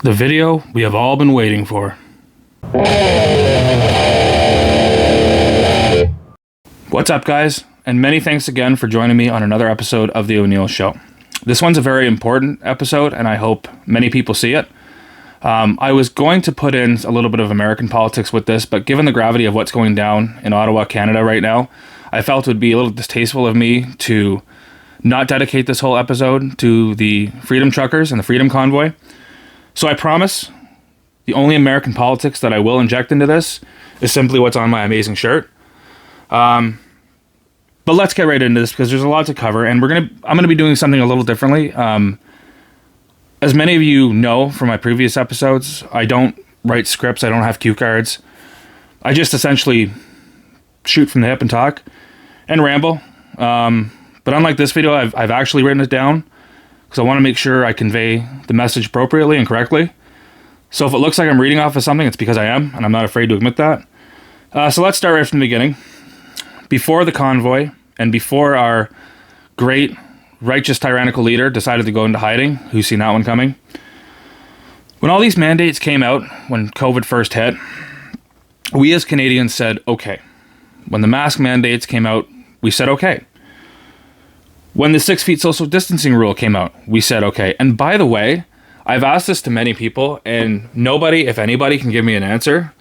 The video we have all been waiting for. What's up, guys? And many thanks again for joining me on another episode of The O'Neill Show. This one's a very important episode, and I hope many people see it. I was going to put in a little bit of American politics with this, but given the gravity of what's going down in Ottawa, Canada right now, I felt it would be a little distasteful of me to not dedicate this whole episode to the Freedom Truckers and the Freedom Convoy. So I promise the only American politics that I will inject into this is simply what's on my amazing shirt. But let's get right into this because there's a lot to cover, and I'm gonna be doing something a little differently. As many of you know from my previous episodes, I don't write scripts. I don't have cue cards. I just essentially shoot from the hip and talk and ramble. But unlike this video, I've actually written it down because I want to make sure I convey the message appropriately and correctly. So if it looks like I'm reading off of something, it's because I am, and I'm not afraid to admit that. So let's start right from the beginning. Before the convoy, and before our great, righteous, tyrannical leader decided to go into hiding, who's seen that one coming? When all these mandates came out, when COVID first hit, we as Canadians said, okay. When the mask mandates came out, we said, okay. When the 6 feet social distancing rule came out, we said, okay. And by the way, I've asked this to many people, and nobody, if anybody, can give me an answer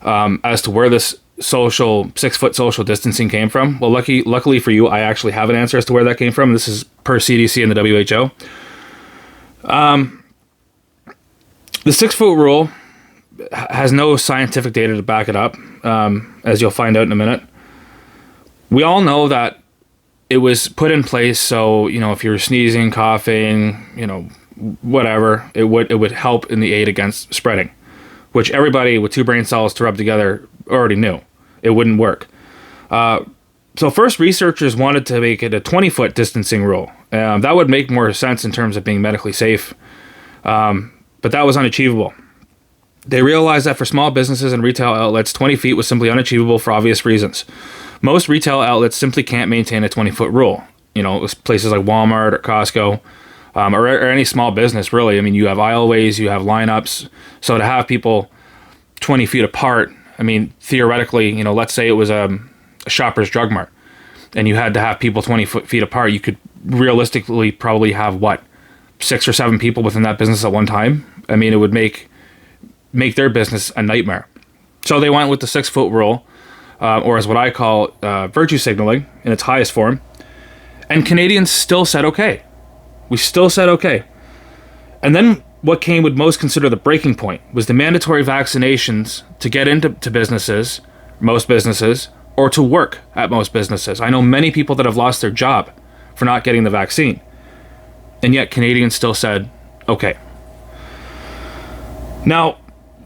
as to where this 6-foot social distancing came from. Well, luckily for you, I actually have an answer as to where that came from. This is per CDC and the WHO. The 6-foot rule has no scientific data to back it up, as you'll find out in a minute. We all know that it was put in place so, if you're sneezing, coughing, whatever, it would help in the aid against spreading, which everybody with 2 brain cells to rub together already knew. It wouldn't work. So first, researchers wanted to make it a 20-foot distancing rule. That would make more sense in terms of being medically safe, but that was unachievable. They realized that for small businesses and retail outlets, 20 feet was simply unachievable for obvious reasons. Most retail outlets simply can't maintain a 20-foot rule. Places like Walmart or Costco, or any small business, really. I mean, you have aisleways, you have lineups. So to have people 20 feet apart, I mean, theoretically, let's say it was a Shoppers Drug Mart, and you had to have people 20 feet apart, you could realistically probably have, 6 or 7 people within that business at one time? I mean, it would make their business a nightmare. So they went with the 6-foot rule, or as what I call virtue signaling in its highest form. And Canadians still said okay. We still said okay. And then what came would most consider the breaking point was the mandatory vaccinations to get into businesses, most businesses, or to work at most businesses. I know many people that have lost their job for not getting the vaccine. And yet Canadians still said okay. Now,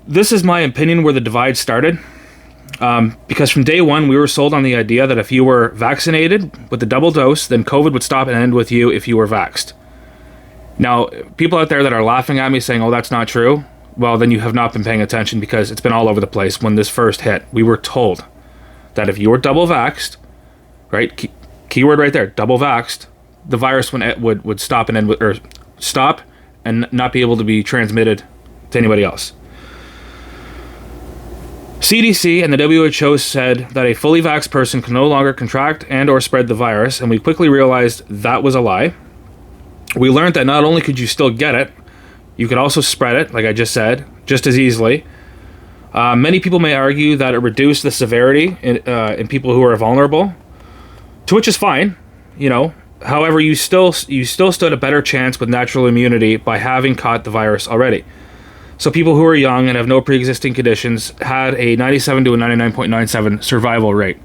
this is my opinion where the divide started. Because from day one, we were sold on the idea that if you were vaccinated with the double dose, then COVID would stop and end with you if you were vaxxed. Now, people out there that are laughing at me saying, oh, that's not true, well, then you have not been paying attention because it's been all over the place. When this first hit, we were told that if you were double vaxxed, right, keyword right there, double vaxxed, the virus would stop and end with, or stop and not be able to be transmitted to anybody else. CDC and the WHO said that a fully vaxxed person can no longer contract and or spread the virus, and we quickly realized that was a lie. We learned that not only could you still get it, you could also spread it, like I just said, just as easily. Many people may argue that it reduced the severity in people who are vulnerable, to which is fine, However, you still stood a better chance with natural immunity by having caught the virus already. So people who are young and have no pre-existing conditions had a 97 to a 99.97 survival rate.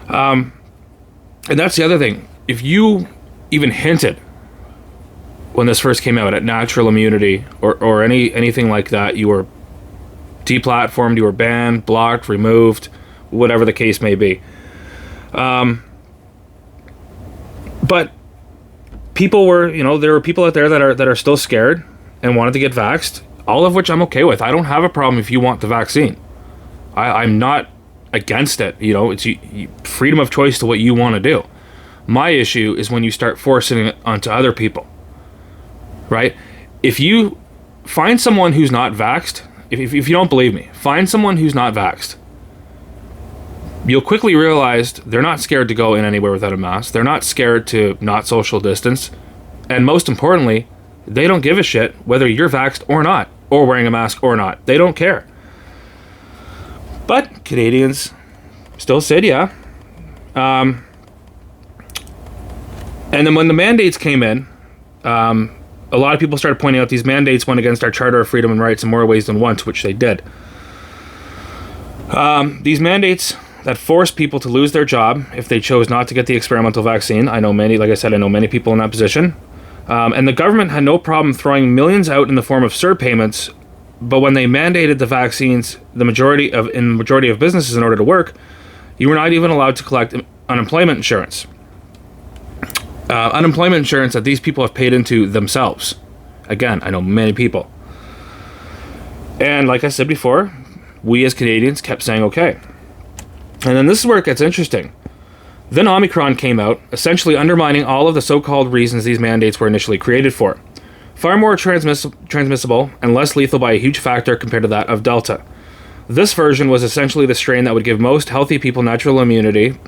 And that's the other thing. If you even hinted when this first came out at natural immunity or anything like that, you were deplatformed, you were banned, blocked, removed, whatever the case may be. But people were, there were people out there that are still scared and wanted to get vaxxed. All of which I'm okay with. I don't have a problem if you want the vaccine. I'm not against it. It's freedom of choice to what you want to do. My issue is when you start forcing it onto other people, right? If you find someone who's not vaxxed. If you don't believe me, find someone who's not vaxxed. You'll quickly realize they're not scared to go in anywhere without a mask. They're not scared to not social distance. And most importantly, they don't give a shit whether you're vaxxed or not, or wearing a mask or not. They don't care. But Canadians still said yeah. And then when the mandates came in, a lot of people started pointing out these mandates went against our Charter of Freedom and Rights in more ways than one, to which they did. These mandates that forced people to lose their job if they chose not to get the experimental vaccine. I know many people in that position. And the government had no problem throwing millions out in the form of CERB payments, but when they mandated the vaccines, in the majority of businesses in order to work, you were not even allowed to collect unemployment insurance. Unemployment insurance that these people have paid into themselves. Again, I know many people. And like I said before, we as Canadians kept saying okay. And then this is where it gets interesting. Then Omicron came out, essentially undermining all of the so-called reasons these mandates were initially created for. Far more transmissible and less lethal by a huge factor compared to that of Delta. This version was essentially the strain that would give most healthy people natural immunity.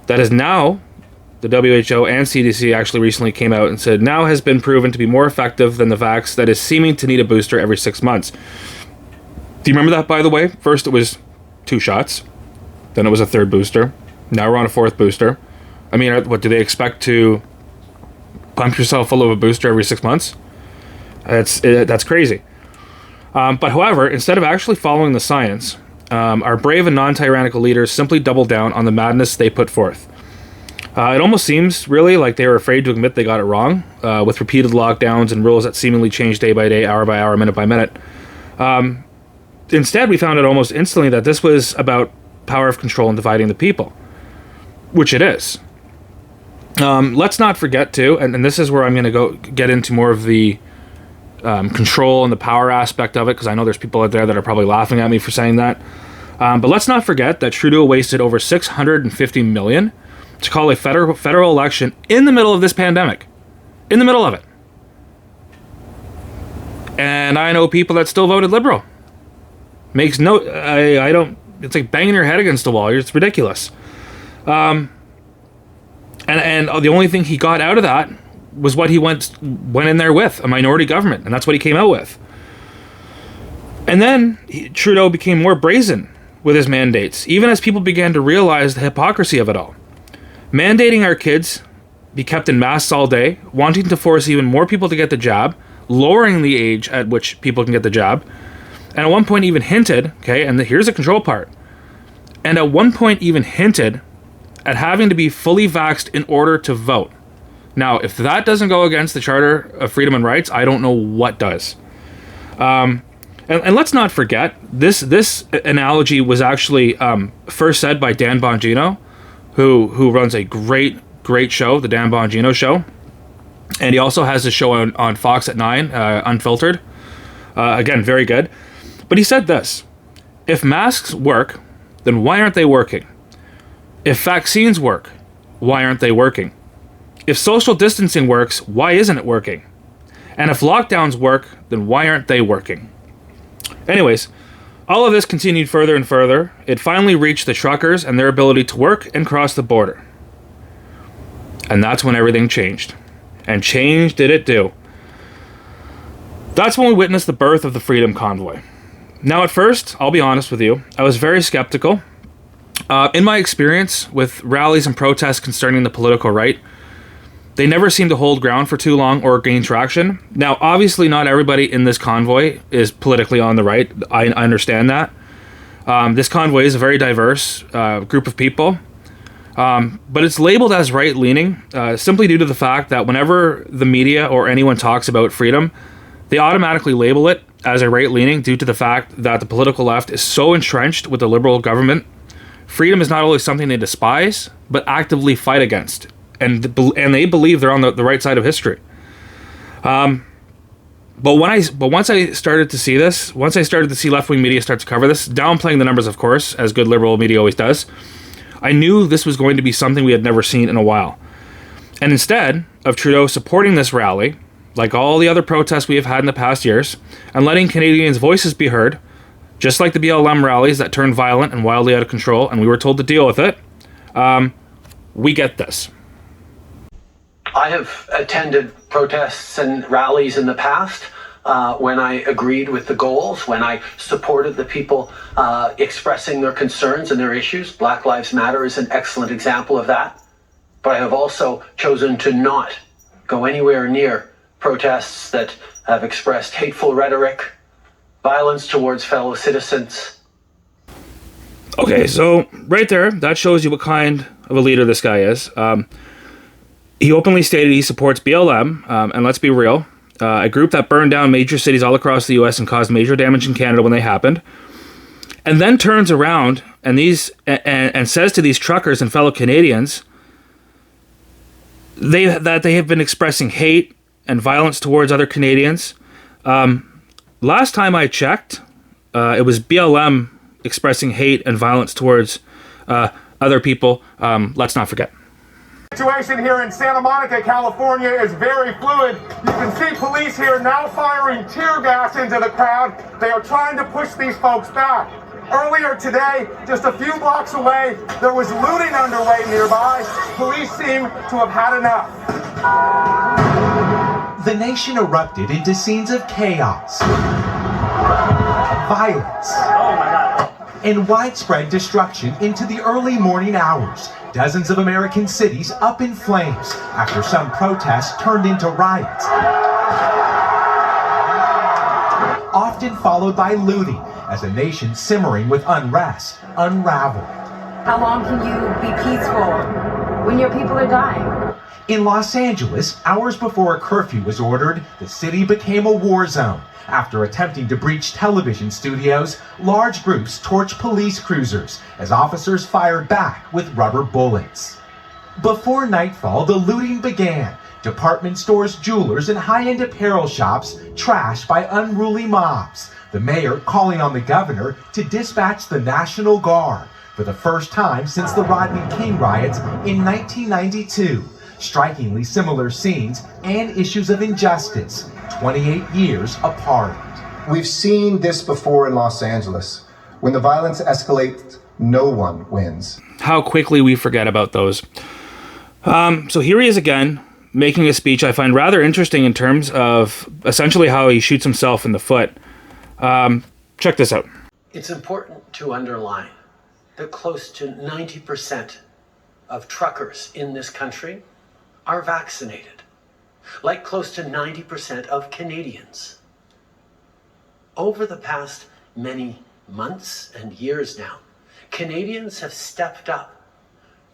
That is now, the WHO and CDC actually recently came out and said, now has been proven to be more effective than the vax that is seeming to need a booster every 6 months. Do you remember that, by the way? First it was 2 shots. Then it was a 3rd booster. Now we're on a 4th booster. I mean, what do they expect to pump yourself full of a booster every 6 months? That's crazy. But however, instead of actually following the science, our brave and non-tyrannical leaders simply doubled down on the madness they put forth. It almost seems really like they were afraid to admit they got it wrong, with repeated lockdowns and rules that seemingly changed day by day, hour by hour, minute by minute. Instead, we found out almost instantly that this was about power of control and dividing the people, which it is. Let's not forget too, and this is where I'm going to get into more of the control and the power aspect of it, because I know there's people out there that are probably laughing at me for saying that. But let's not forget that Trudeau wasted over $650 million to call a federal election in the middle of this pandemic. In the middle of it. And I know people that still voted Liberal. Makes no... I don't... It's like banging your head against the wall. It's ridiculous. And the only thing he got out of that was what he went in there with, a minority government. And that's what he came out with. And then Trudeau became more brazen with his mandates, even as people began to realize the hypocrisy of it all. Mandating our kids be kept in masks all day, wanting to force even more people to get the jab, lowering the age at which people can get the jab, and at one point even hinted, okay, and here's the control part, and at one point even hinted at having to be fully vaxxed in order to vote. Now, if that doesn't go against the Charter of Freedom and Rights, I don't know what does. And let's not forget, this analogy was actually first said by Dan Bongino, who runs a great show, the Dan Bongino Show. And he also has a show on Fox at 9, Unfiltered. Again, very good. But he said this: if masks work, then why aren't they working? If vaccines work, why aren't they working? If social distancing works, why isn't it working? And if lockdowns work, then why aren't they working? Anyways, all of this continued further and further. It finally reached the truckers and their ability to work and cross the border. And that's when everything changed. And change did it do. That's when we witnessed the birth of the Freedom Convoy. Now, at first, I'll be honest with you, I was very skeptical. In my experience with rallies and protests concerning the political right, they never seem to hold ground for too long or gain traction. Now, obviously, not everybody in this convoy is politically on the right. I understand that. This convoy is a very diverse group of people. But it's labeled as right-leaning simply due to the fact that whenever the media or anyone talks about freedom, they automatically label it as a right-leaning due to the fact that the political left is so entrenched with the Liberal government. Freedom is not only something they despise, but actively fight against. And they believe they're on the right side of history. But once I started to see this, once I started to see left-wing media start to cover this, downplaying the numbers, of course, as good liberal media always does, I knew this was going to be something we had never seen in a while. And instead of Trudeau supporting this rally, like all the other protests we have had in the past years, and letting Canadians' voices be heard, just like the BLM rallies that turned violent and wildly out of control, and we were told to deal with it, we get this. I have attended protests and rallies in the past when I agreed with the goals, when I supported the people expressing their concerns and their issues. Black Lives Matter is an excellent example of that. But I have also chosen to not go anywhere near protests that have expressed hateful rhetoric, violence towards fellow citizens. Okay, so right there, that shows you what kind of a leader this guy is. He openly stated he supports BLM, and let's be real, a group that burned down major cities all across the U.S. and caused major damage in Canada when they happened, and then turns around and says to these truckers and fellow Canadians that they have been expressing hate and violence towards other Canadians. Last time I checked, it was BLM expressing hate and violence towards other people. Let's not forget. The situation here in Santa Monica, California is very fluid. You can see police here now firing tear gas into the crowd. They are trying to push these folks back. Earlier today, just a few blocks away, there was looting underway nearby. Police seem to have had enough. The nation erupted into scenes of chaos, violence, and widespread destruction into the early morning hours. Dozens of American cities up in flames after some protests turned into riots, often followed by looting as a nation simmering with unrest unraveled. How long can you be peaceful when your people are dying? In Los Angeles, hours before a curfew was ordered, the city became a war zone. After attempting to breach television studios, large groups torched police cruisers as officers fired back with rubber bullets. Before nightfall, the looting began. Department stores, jewelers, and high-end apparel shops trashed by unruly mobs. The mayor calling on the governor to dispatch the National Guard for the first time since the Rodney King riots in 1992. Strikingly similar scenes and issues of injustice, 28 years apart. We've seen this before in Los Angeles. When the violence escalates, no one wins. How quickly we forget about those. So here he is again, making a speech I find rather interesting in terms of essentially how he shoots himself in the foot. Check this out. It's important to underline that close to 90% of truckers in this country are vaccinated, like close to 90% of Canadians. Over the past many months and years now, Canadians have stepped up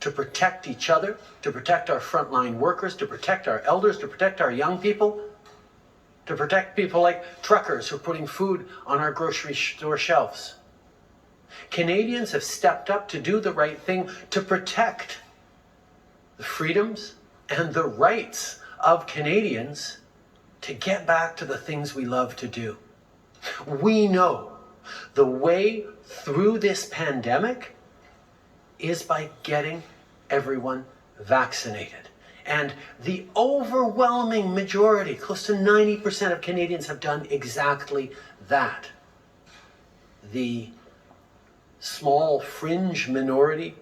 to protect each other, to protect our frontline workers, to protect our elders, to protect our young people, to protect people like truckers who are putting food on our grocery store shelves. Canadians have stepped up to do the right thing, to protect the freedoms and the rights of Canadians to get back to the things we love to do. We know the way through this pandemic is by getting everyone vaccinated. And the overwhelming majority, close to 90% of Canadians, have done exactly that. The small fringe minority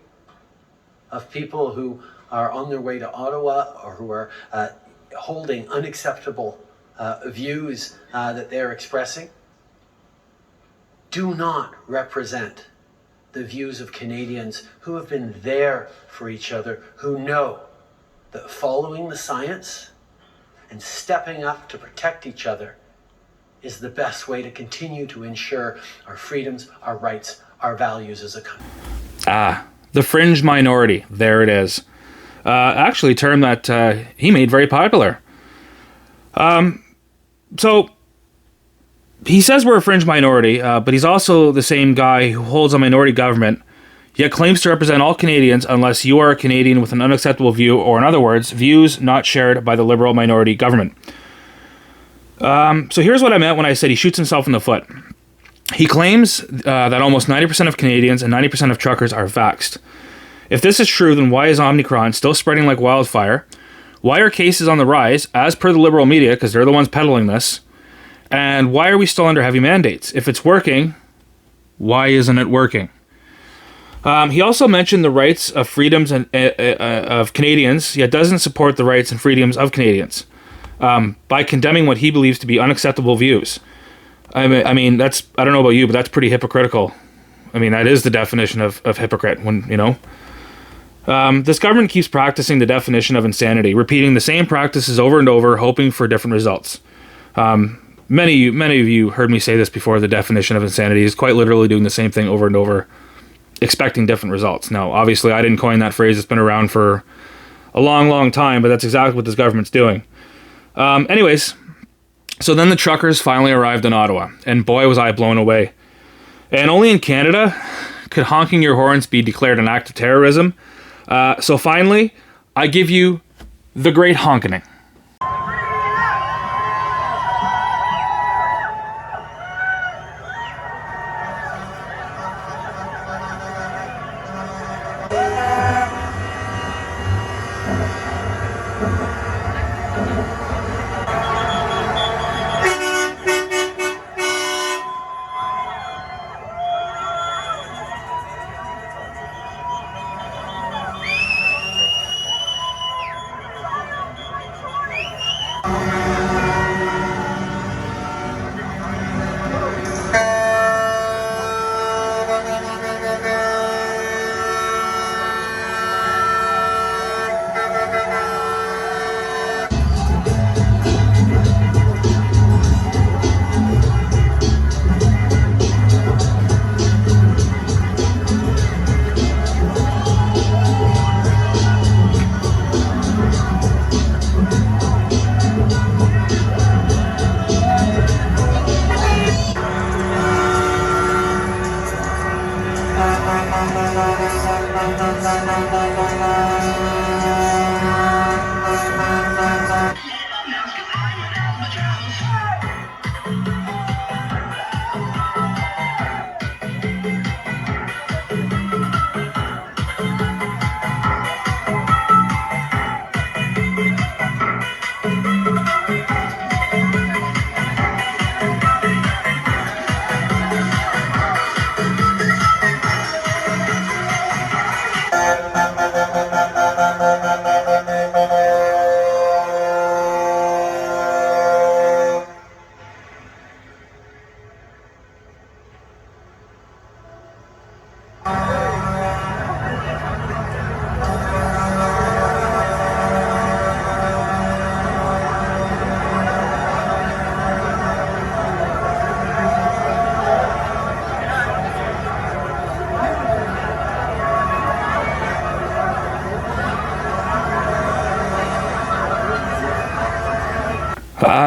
of people who are on their way to Ottawa or who are holding unacceptable views that they're expressing do not represent the views of Canadians who have been there for each other, who know that following the science and stepping up to protect each other is the best way to continue to ensure our freedoms, our rights, our values as a country. The fringe minority. There it is. Actually, a term that he made very popular. So he says we're a fringe minority, but he's also the same guy who holds a minority government, yet claims to represent all Canadians unless you are a Canadian with an unacceptable view, or in other words, views not shared by the Liberal minority government. So here's what I meant when I said he shoots himself in the foot. He claims that almost 90% of Canadians and 90% of truckers are vaxxed. If this is true, then why is Omicron still spreading like wildfire? Why are cases on the rise, as per the liberal media, because they're the ones peddling this? And why are we still under heavy mandates? If it's working, why isn't it working? He also mentioned the rights of freedoms of Canadians, yet doesn't support the rights and freedoms of Canadians by condemning what he believes to be unacceptable views. I mean, that's, I don't know about you, but that's pretty hypocritical. I mean, that is the definition of hypocrite. When, you know, this government keeps practicing the definition of insanity, repeating the same practices over and over, hoping for different results. Many of you heard me say this before. The definition of insanity is quite literally doing the same thing over and over, expecting different results. Now, obviously, I didn't coin that phrase. It's been around for a long, long time, but that's exactly what this government's doing. Anyways, so then the truckers finally arrived in Ottawa, and boy, was I blown away. And only in Canada could honking your horns be declared an act of terrorism. So finally, I give you the great honking.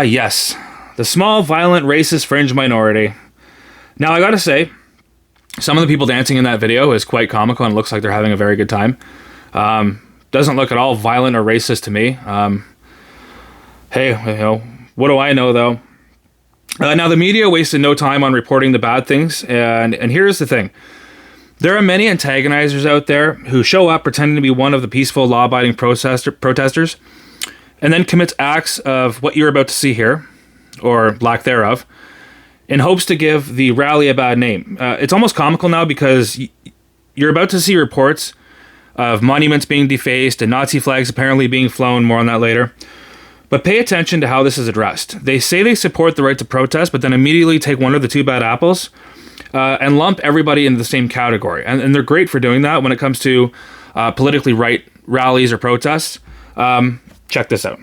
Yes, the small, violent, racist fringe minority. Now, I gotta say, some of the people dancing in that video is quite comical and looks like they're having a very good time. Doesn't look at all violent or racist to me. Hey, you know, what do I know, though? Now, the media wasted no time on reporting the bad things, and here's the thing. There are many antagonizers out there who show up pretending to be one of the peaceful, law-abiding protesters, and then commits acts of what you're about to see here, or lack thereof, in hopes to give the rally a bad name. It's almost comical now because you're about to see reports of monuments being defaced and Nazi flags apparently being flown. More on that later. But pay attention to how this is addressed. They say they support the right to protest, but then immediately take one of the two bad apples and lump everybody into the same category. And they're great for doing that when it comes to politically right rallies or protests. Check this out.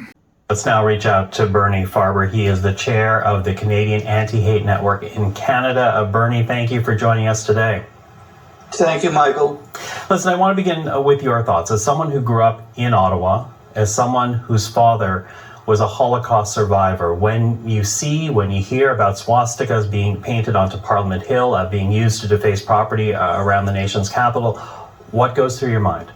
Let's now reach out to Bernie Farber. He is the chair of the Canadian Anti-Hate Network in Canada. Bernie, thank you for joining us today. Thank you, Michael. Listen, I want to begin with your thoughts. As someone who grew up in Ottawa, as someone whose father was a Holocaust survivor, when you hear about swastikas being painted onto Parliament Hill, being used to deface property around the nation's capital, what goes through your mind?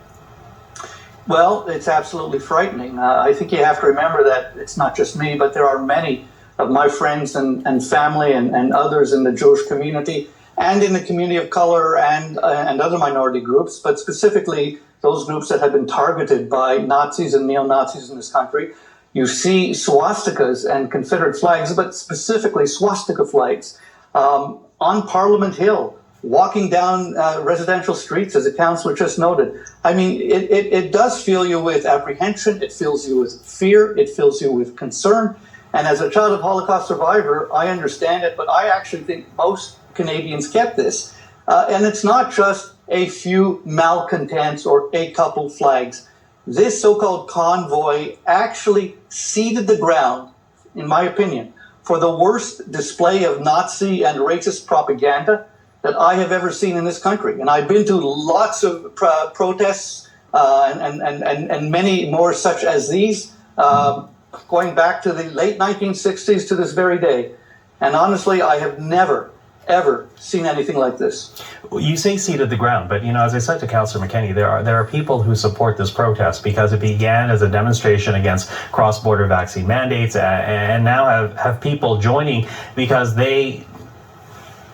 Well, it's absolutely frightening. I think you have to remember that it's not just me, but there are many of my friends and family and others in the Jewish community and in the community of color and other minority groups, but specifically those groups that have been targeted by Nazis and neo-Nazis in this country. You see swastikas and Confederate flags, but specifically swastika flags, on Parliament Hill, walking down residential streets, as the councillor just noted. I mean, it does fill you with apprehension, it fills you with fear, it fills you with concern. And as a child of Holocaust survivor, I understand it, but I actually think most Canadians get this. And it's not just a few malcontents or a couple flags. This so-called convoy actually seeded the ground, in my opinion, for the worst display of Nazi and racist propaganda that I have ever seen in this country. And I've been to lots of protests and many more such as these, going back to the late 1960s to this very day. And honestly, I have never, ever seen anything like this. You say seeded the ground, but as I said to Councillor McKenney, there are people who support this protest because it began as a demonstration against cross-border vaccine mandates, and now have people joining because they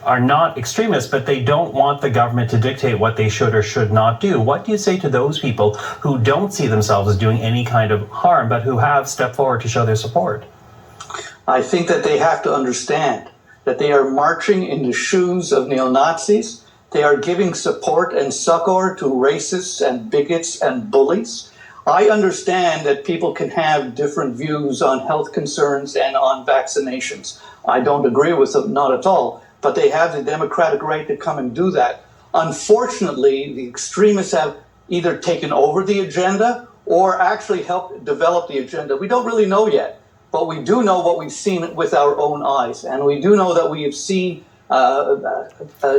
are not extremists, but they don't want the government to dictate what they should or should not do. What do you say to those people who don't see themselves as doing any kind of harm, but who have stepped forward to show their support? I think that they have to understand that they are marching in the shoes of neo-Nazis. They are giving support and succor to racists and bigots and bullies. I understand that people can have different views on health concerns and on vaccinations. I don't agree with them, not at all. But they have the democratic right to come and do that. Unfortunately, the extremists have either taken over the agenda or actually helped develop the agenda. We don't really know yet, but we do know what we've seen with our own eyes. And we do know that we have seen a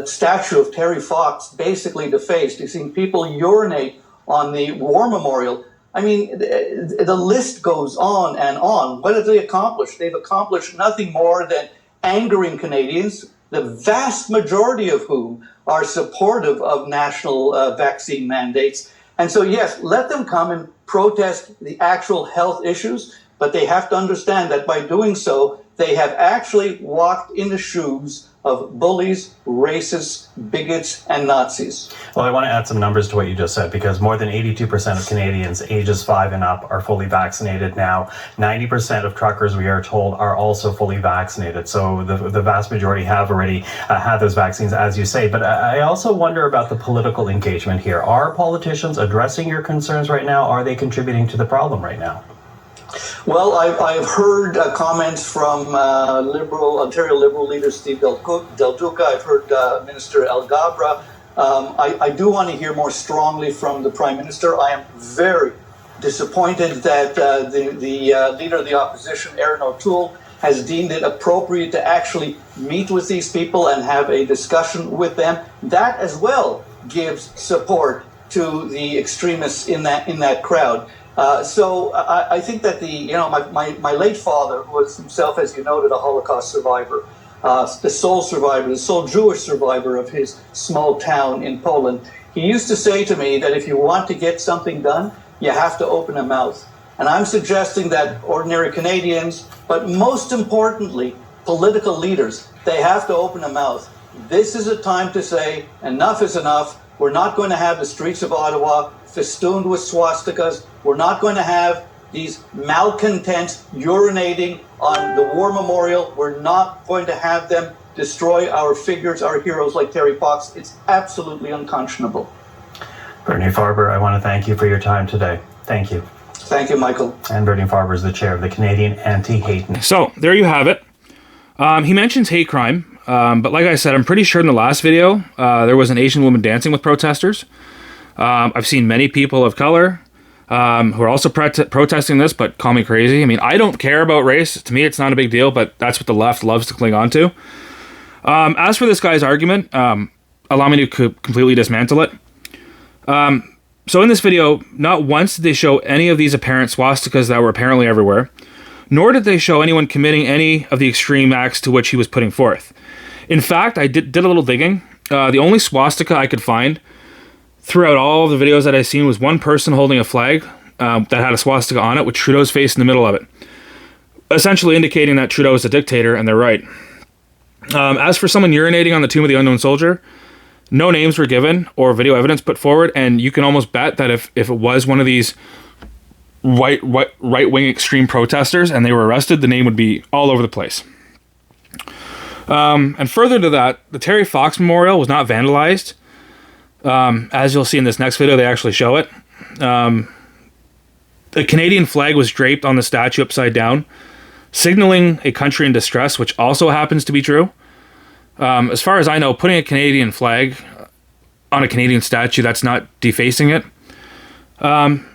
statue of Terry Fox basically defaced. We've seen people urinate on the war memorial. I mean, the list goes on and on. What have they accomplished? They've accomplished nothing more than angering Canadians, the vast majority of whom are supportive of national vaccine mandates. And so, yes, let them come and protest the actual health issues, but they have to understand that by doing so, they have actually walked in the shoes of bullies, racists, bigots, and Nazis. Well, I want to add some numbers to what you just said, because more than 82% of Canadians ages 5 and up are fully vaccinated now. 90% of truckers, we are told, are also fully vaccinated. So the vast majority have already had those vaccines, as you say. But I also wonder about the political engagement here. Are politicians addressing your concerns right now? Are they contributing to the problem right now? Well, I've heard comments from Ontario Liberal leader Steve Del Duca. I've heard Minister El Gabra. I do want to hear more strongly from the Prime Minister. I am very disappointed that the leader of the opposition, Erin O'Toole, has deemed it appropriate to actually meet with these people and have a discussion with them. That as well gives support to the extremists in that crowd. So I think that my late father was himself, as you noted, a Holocaust survivor, the sole Jewish survivor of his small town in Poland. He used to say to me that if you want to get something done, you have to open a mouth. And I'm suggesting that ordinary Canadians, but most importantly, political leaders, they have to open a mouth. This is a time to say enough is enough. We're not going to have the streets of Ottawa festooned with swastikas. We're not going to have these malcontents urinating on the war memorial. We're not going to have them destroy our figures, our heroes like Terry Fox. It's absolutely unconscionable. Bernie Farber, I want to thank you for your time today. Thank you. Thank you, Michael. And Bernie Farber is the chair of the Canadian Anti-Hate. So there you have it. He mentions hate crime, but like I said, I'm pretty sure in the last video there was an Asian woman dancing with protesters. I've seen many people of color who are also protesting this, but call me crazy. I mean, I don't care about race. To me, it's not a big deal, but that's what the left loves to cling on to. As for this guy's argument, allow me to completely dismantle it. So in this video, not once did they show any of these apparent swastikas that were apparently everywhere, nor did they show anyone committing any of the extreme acts to which he was putting forth. In fact, I did a little digging. The only swastika I could find throughout all of the videos that I've seen was one person holding a flag that had a swastika on it with Trudeau's face in the middle of it, essentially indicating that Trudeau is a dictator, and they're right. As for someone urinating on the tomb of the unknown soldier, no names were given or video evidence put forward, and you can almost bet that if it was one of these right-wing extreme protesters and they were arrested, the name would be all over the place. And further to that, the Terry Fox Memorial was not vandalized. As you'll see in this next video, they actually show it. The Canadian flag was draped on the statue upside down, signaling a country in distress, which also happens to be true. As far as I know, putting a Canadian flag on a Canadian statue, that's not defacing it. And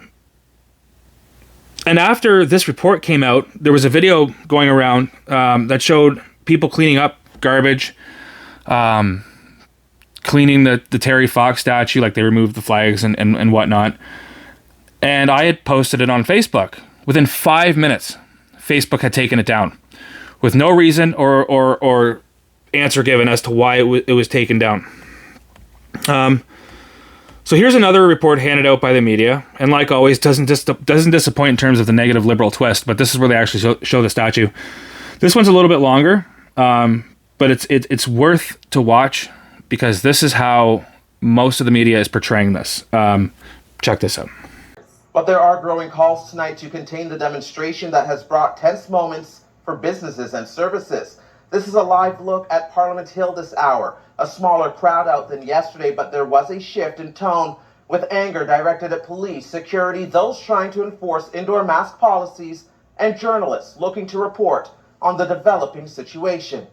after this report came out, there was a video going around that showed people cleaning up garbage, cleaning the Terry Fox statue, like they removed the flags and whatnot. And I had posted it on Facebook. Within 5 minutes, Facebook had taken it down with no reason or answer given as to why it was taken down. So here's another report handed out by the media, and like always, doesn't disappoint in terms of the negative liberal twist, but this is where they actually show the statue. This one's a little bit longer, but it's worth to watch because this is how most of the media is portraying this. Check this out. But there are growing calls tonight to contain the demonstration that has brought tense moments for businesses and services. This is a live look at Parliament Hill this hour. A smaller crowd out than yesterday, but there was a shift in tone with anger directed at police, security, those trying to enforce indoor mask policies, and journalists looking to report on the developing situation.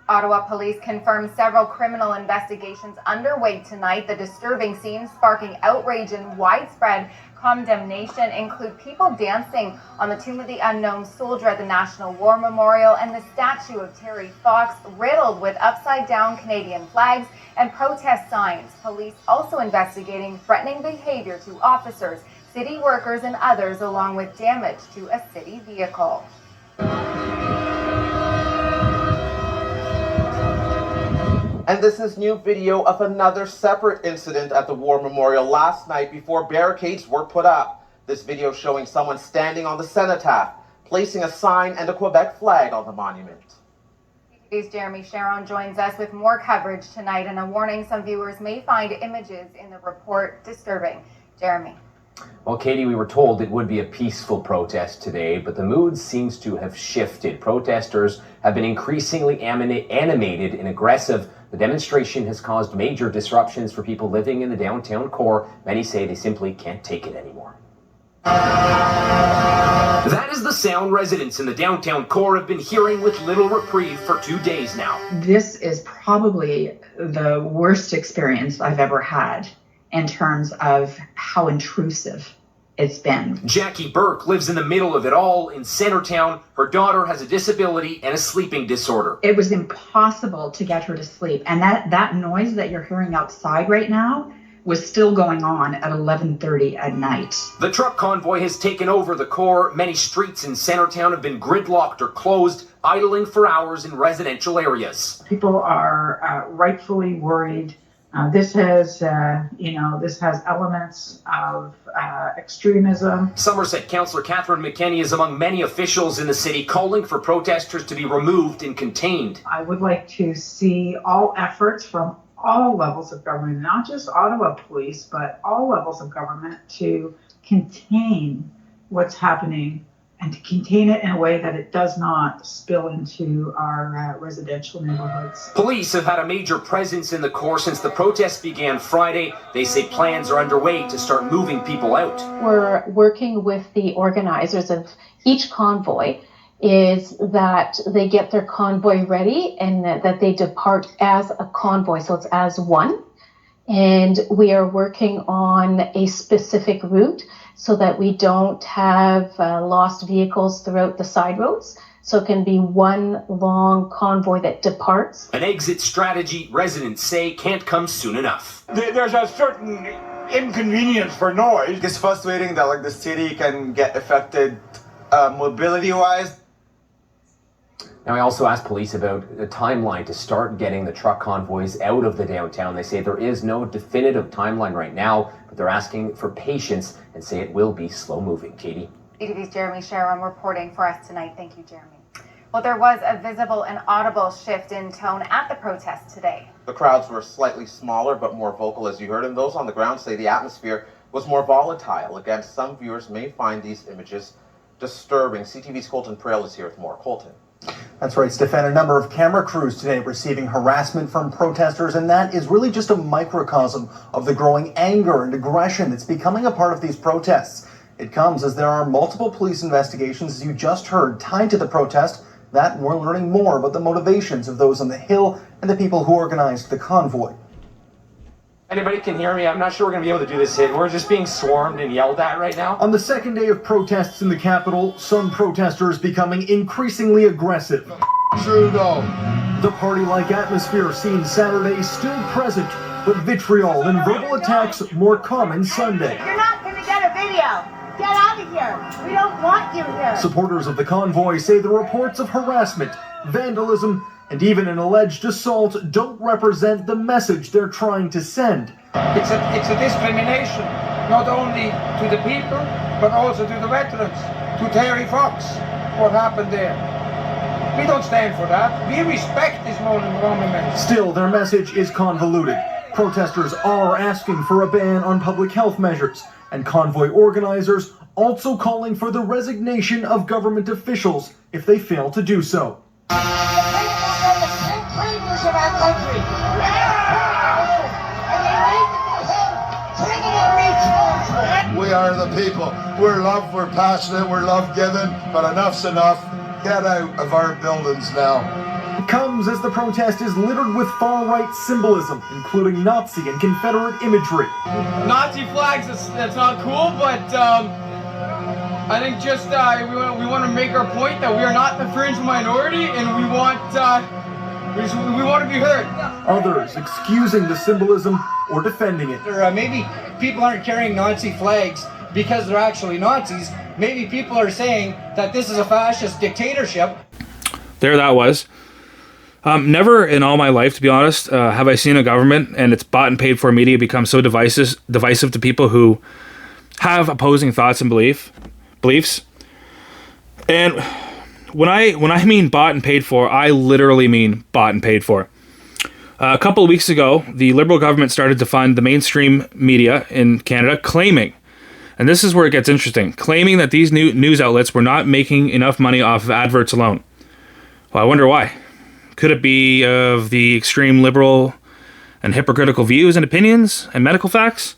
Ottawa police confirmed several criminal investigations underway tonight. The disturbing scenes sparking outrage and widespread condemnation include people dancing on the tomb of the unknown soldier at the National War Memorial and the statue of Terry Fox riddled with upside-down Canadian flags and protest signs. Police also investigating threatening behavior to officers, city workers, and others, along with damage to a city vehicle. And this is new video of another separate incident at the War Memorial last night before barricades were put up. This video showing someone standing on the cenotaph, placing a sign and a Quebec flag on the monument. TV's Jeremy Sharon joins us with more coverage tonight and a warning some viewers may find images in the report disturbing. Jeremy. Well, Katie, we were told it would be a peaceful protest today, but the mood seems to have shifted. Protesters have been increasingly animated and aggressive. The demonstration has caused major disruptions for people living in the downtown core. Many say they simply can't take it anymore. That is the sound residents in the downtown core have been hearing with little reprieve for 2 days now. This is probably the worst experience I've ever had in terms of how intrusive it's been. Jackie Burke lives in the middle of it all in Centertown. Her daughter has a disability and a sleeping disorder. It was impossible to get her to sleep. And that noise that you're hearing outside right now was still going on at 11:30 at night. The truck convoy has taken over the core. Many streets in Centertown have been gridlocked or closed, idling for hours in residential areas. People are rightfully worried. This has elements of extremism. Somerset Councillor Catherine McKenney is among many officials in the city calling for protesters to be removed and contained. I would like to see all efforts from all levels of government, not just Ottawa Police, but all levels of government to contain what's happening and to contain it in a way that it does not spill into our residential neighborhoods. Police have had a major presence in the core since the protests began Friday. They say plans are underway to start moving people out. We're working with the organizers of each convoy is that they get their convoy ready and that they depart as a convoy, so it's as one. And we are working on a specific route so that we don't have lost vehicles throughout the side roads. So it can be one long convoy that departs. An exit strategy residents say can't come soon enough. There's a certain inconvenience for noise. It's frustrating that the city can get affected mobility-wise. Now, I also asked police about the timeline to start getting the truck convoys out of the downtown. They say there is no definitive timeline right now, but they're asking for patience and say it will be slow moving. Katie? TV's Jeremy Sharon reporting for us tonight. Thank you, Jeremy. Well, there was a visible and audible shift in tone at the protest today. The crowds were slightly smaller but more vocal, as you heard, and those on the ground say the atmosphere was more volatile. Again, some viewers may find these images disturbing. CTV's Colton Prale is here with more. Colton. That's right, Stefan. A number of camera crews today receiving harassment from protesters, and that is really just a microcosm of the growing anger and aggression that's becoming a part of these protests. It comes as there are multiple police investigations, as you just heard, tied to the protest. That, and we're learning more about the motivations of those on the Hill and the people who organized the convoy. Anybody can hear me? I'm not sure we're going to be able to do this hit. We're just being swarmed and yelled at right now. On the second day of protests in the capital, some protesters becoming increasingly aggressive. Trudeau. The party-like atmosphere seen Saturday still present, but vitriol and verbal attacks more common Sunday. You're not going to get a video. Get out of here. We don't want you here. Supporters of the convoy say the reports of harassment, vandalism, and even an alleged assault don't represent the message they're trying to send. It's a discrimination, not only to the people, but also to the veterans, to Terry Fox, what happened there. We don't stand for that. We respect this monument. Still, their message is convoluted. Protesters are asking for a ban on public health measures, and convoy organizers also calling for the resignation of government officials if they fail to do so. We are the people. We're loved, we're passionate, we're love-giving, but enough's enough. Get out of our buildings now. It comes as the protest is littered with far-right symbolism, including Nazi and Confederate imagery. Nazi flags, that's not cool, but I think just we want to make our point that we are not the fringe minority, and we want to be heard. Others excusing the symbolism or defending it. Maybe people aren't carrying Nazi flags because they're actually Nazis. Maybe people are saying that this is a fascist dictatorship. There that was. Never in all my life, to be honest, have I seen a government and its bought and paid for media become so divisive to people who have opposing thoughts and beliefs. And when I mean bought and paid for, I literally mean bought and paid for. A couple of weeks ago, the Liberal government started to fund the mainstream media in Canada, claiming, and this is where it gets interesting, claiming that these new news outlets were not making enough money off of adverts alone. Well, I wonder why. Could it be of the extreme liberal and hypocritical views and opinions and medical facts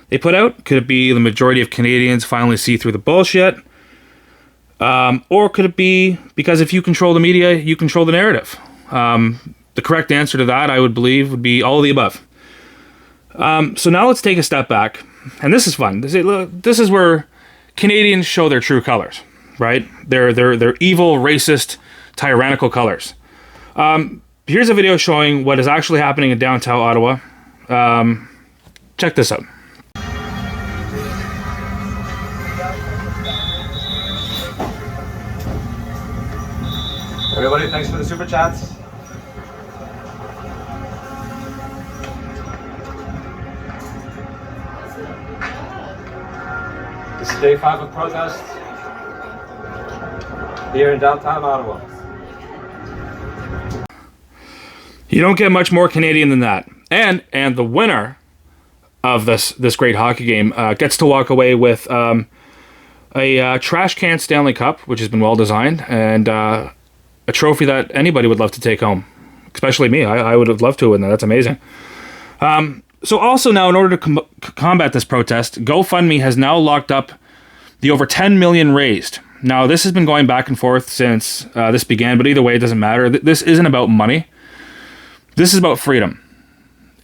they put out? Could it be the majority of Canadians finally see through the bullshit? Or could it be because if you control the media, you control the narrative? The correct answer to that, I would believe, would be all of the above. So now let's take a step back. And this is fun. This is where Canadians show their true colors, right? They're evil, racist, tyrannical colors. Here's a video showing what is actually happening in downtown Ottawa. Check this out. Everybody, thanks for the super chats. This is day 5 of protest here in downtown Ottawa. You don't get much more Canadian than that. And the winner of this great hockey game gets to walk away with a trash can Stanley Cup, which has been well designed, and a trophy that anybody would love to take home, especially me. I would have loved to win that. That's amazing. So also now, in order to combat this protest, GoFundMe has now locked up the over 10 million raised. Now, this has been going back and forth since this began, but either way, it doesn't matter. This isn't about money. This is about freedom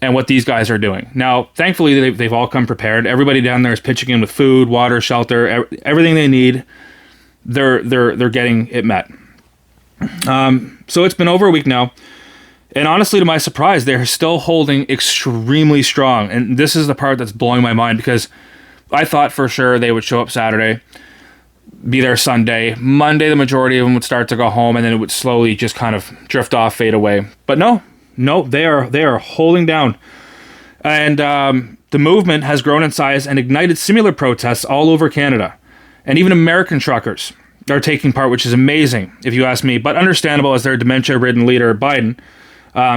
and what these guys are doing. Now, thankfully, they've all come prepared. Everybody down there is pitching in with food, water, shelter, everything they need. They're getting it met. So it's been over a week now. And honestly, to my surprise, they're still holding extremely strong. And this is the part that's blowing my mind, because I thought for sure they would show up Saturday, be there Sunday. Monday, the majority of them would start to go home, and then it would slowly just kind of drift off, fade away. But no, they are holding down. And the movement has grown in size and ignited similar protests all over Canada. And even American truckers are taking part, which is amazing, if you ask me, but understandable as their dementia-ridden leader, Biden,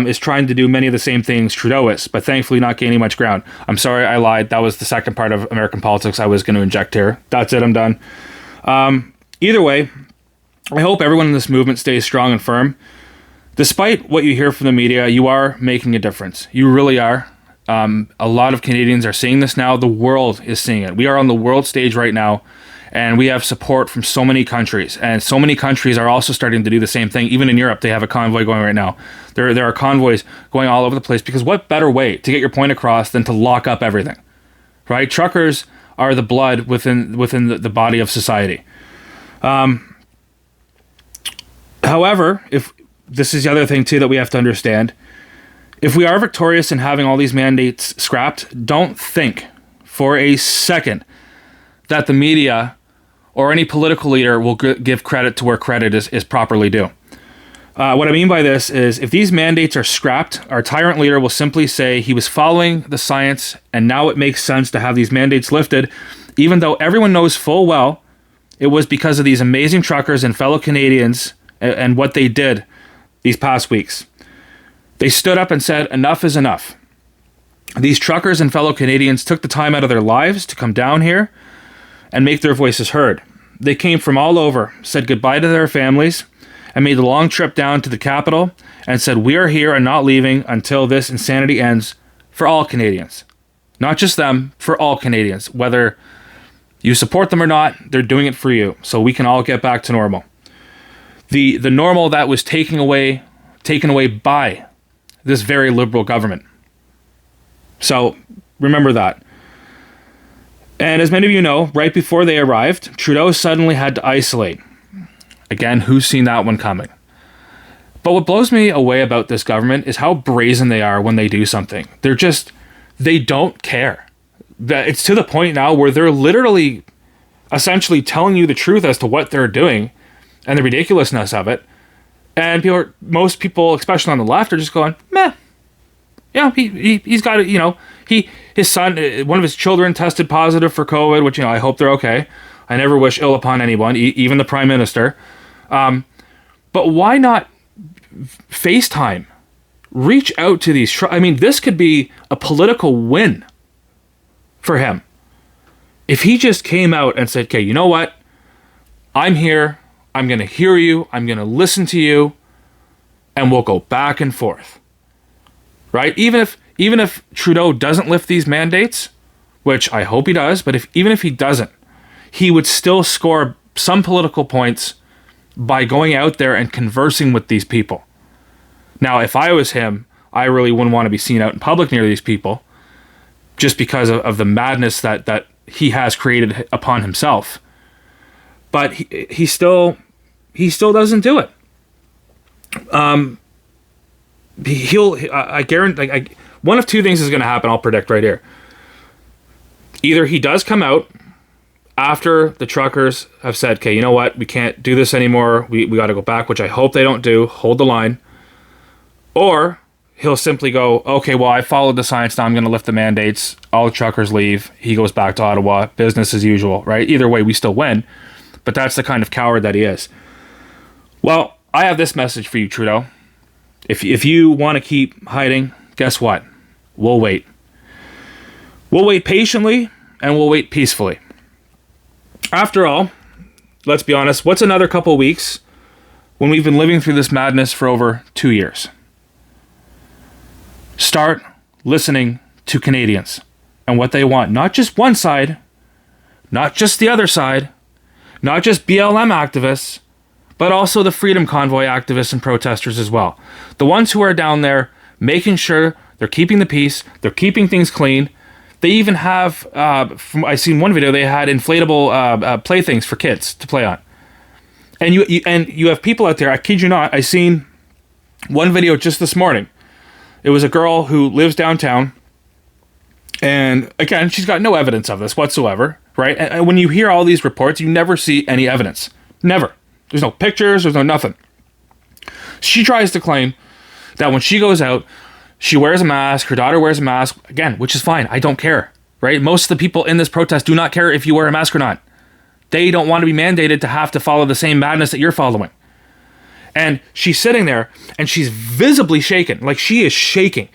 is trying to do many of the same things Trudeau is, but thankfully not gaining much ground. I'm sorry, I lied. That was the second part of American politics I was going to inject here. That's it, I'm done. Either way, I hope everyone in this movement stays strong and firm. Despite what you hear from the media, you are making a difference. You really are. A lot of Canadians are seeing this now. The world is seeing it. We are on the world stage right now, and we have support from so many countries. And so many countries are also starting to do the same thing. Even in Europe, they have a convoy going right now. There are convoys going all over the place, because what better way to get your point across than to lock up everything, right? Truckers are the blood within the body of society. However, if this is the other thing too that we have to understand, if we are victorious in having all these mandates scrapped, don't think for a second that the media or any political leader will give credit to where credit is properly due. What I mean by this is, if these mandates are scrapped, our tyrant leader will simply say he was following the science and now it makes sense to have these mandates lifted, even though everyone knows full well it was because of these amazing truckers and fellow Canadians and what they did these past weeks. They stood up and said, enough is enough. These truckers and fellow Canadians took the time out of their lives to come down here and make their voices heard. They came from all over, said goodbye to their families, and made the long trip down to the capital and said, we are here and not leaving until this insanity ends for all Canadians. Not just them, for all Canadians. Whether you support them or not, they're doing it for you, so we can all get back to normal. The normal that was taken away by this very liberal government. So remember that. And as many of you know, right before they arrived, Trudeau suddenly had to isolate. Again, who's seen that one coming? But what blows me away about this government is how brazen they are when they do something. They don't care. It's to the point now where they're literally essentially telling you the truth as to what they're doing and the ridiculousness of it. And most people, especially on the left, are just going, meh. Yeah, he's got it. You know, his son, one of his children, tested positive for COVID, which, you know, I hope they're okay. I never wish ill upon anyone, even the Prime Minister. But why not FaceTime? Reach out to these. I mean, this could be a political win for him if he just came out and said, "Okay, you know what? I'm here. I'm going to hear you. I'm going to listen to you, and we'll go back and forth." Right? Even if Trudeau doesn't lift these mandates, which I hope he does, but even if he doesn't, he would still score some political points by going out there and conversing with these people. Now, if I was him, I really wouldn't want to be seen out in public near these people, just because of the madness that he has created upon himself. But he still doesn't do it. I guarantee, one of two things is going to happen. I'll predict right here. Either he does come out after the truckers have said, "Okay, you know what? We can't do this anymore. We got to go back," which I hope they don't do. Hold the line. Or he'll simply go, "Okay, well, I followed the science. Now I'm going to lift the mandates. All the truckers leave. He goes back to Ottawa. Business as usual." Right? Either way, we still win. But that's the kind of coward that he is. Well, I have this message for you, Trudeau. If you want to keep hiding, guess what? We'll wait. We'll wait patiently, and we'll wait peacefully. After all, let's be honest, what's another couple weeks when we've been living through this madness for over 2 years? Start listening to Canadians and what they want. Not just one side, not just the other side, not just BLM activists, but also the Freedom Convoy activists and protesters as well. The ones who are down there making sure they're keeping the peace, they're keeping things clean. They even have, I seen one video, they had inflatable playthings for kids to play on. And you have people out there, I kid you not, I seen one video just this morning. It was a girl who lives downtown, and again, she's got no evidence of this whatsoever, right? And when you hear all these reports, you never see any evidence. Never. There's no pictures, there's no nothing. She tries to claim that when she goes out, she wears a mask, her daughter wears a mask, again, which is fine, I don't care, right? Most of the people in this protest do not care if you wear a mask or not. They don't want to be mandated to have to follow the same madness that you're following. And she's sitting there and she's visibly shaken. Like, she is shaking.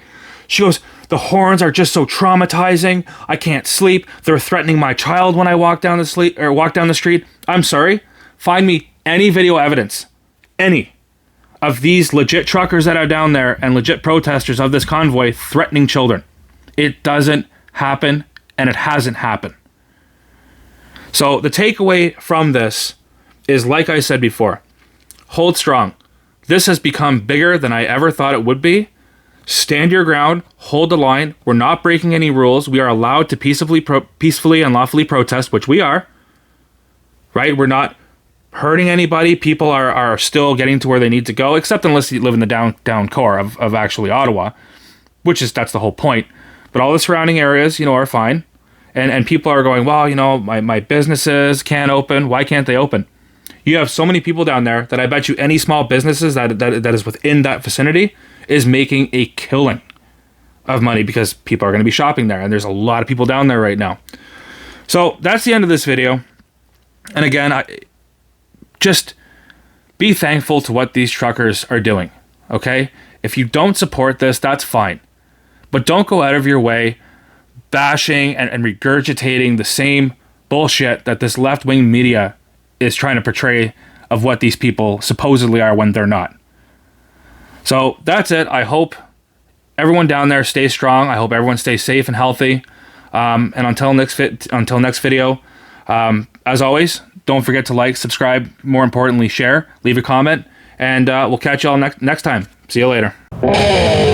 She goes, the horns are just so traumatizing. I can't sleep. They're threatening my child when I walk down the street. I'm sorry. Find me any video evidence, any, of these legit truckers that are down there and legit protesters of this convoy threatening children. It doesn't happen, and it hasn't happened. So the takeaway from this is, like I said before, hold strong. This has become bigger than I ever thought it would be. Stand your ground, hold the line. We're not breaking any rules. We are allowed to peacefully and lawfully protest, which we are. Right? We're not hurting anybody. People are still getting to where they need to go, except unless you live in the down core of actually Ottawa, that's the whole point. But all the surrounding areas, are fine. And people are going, well, my businesses can't open. Why can't they open? You have so many people down there that I bet you any small businesses that is within that vicinity is making a killing of money because people are going to be shopping there. And there's a lot of people down there right now. So that's the end of this video. And again, just be thankful to what these truckers are doing, okay? If you don't support this, that's fine. But don't go out of your way bashing and regurgitating the same bullshit that this left-wing media is trying to portray of what these people supposedly are when they're not. So that's it. I hope everyone down there stays strong. I hope everyone stays safe and healthy. And until next video, as always, don't forget to like, subscribe, more importantly, share, leave a comment, and we'll catch y'all next time. See you later.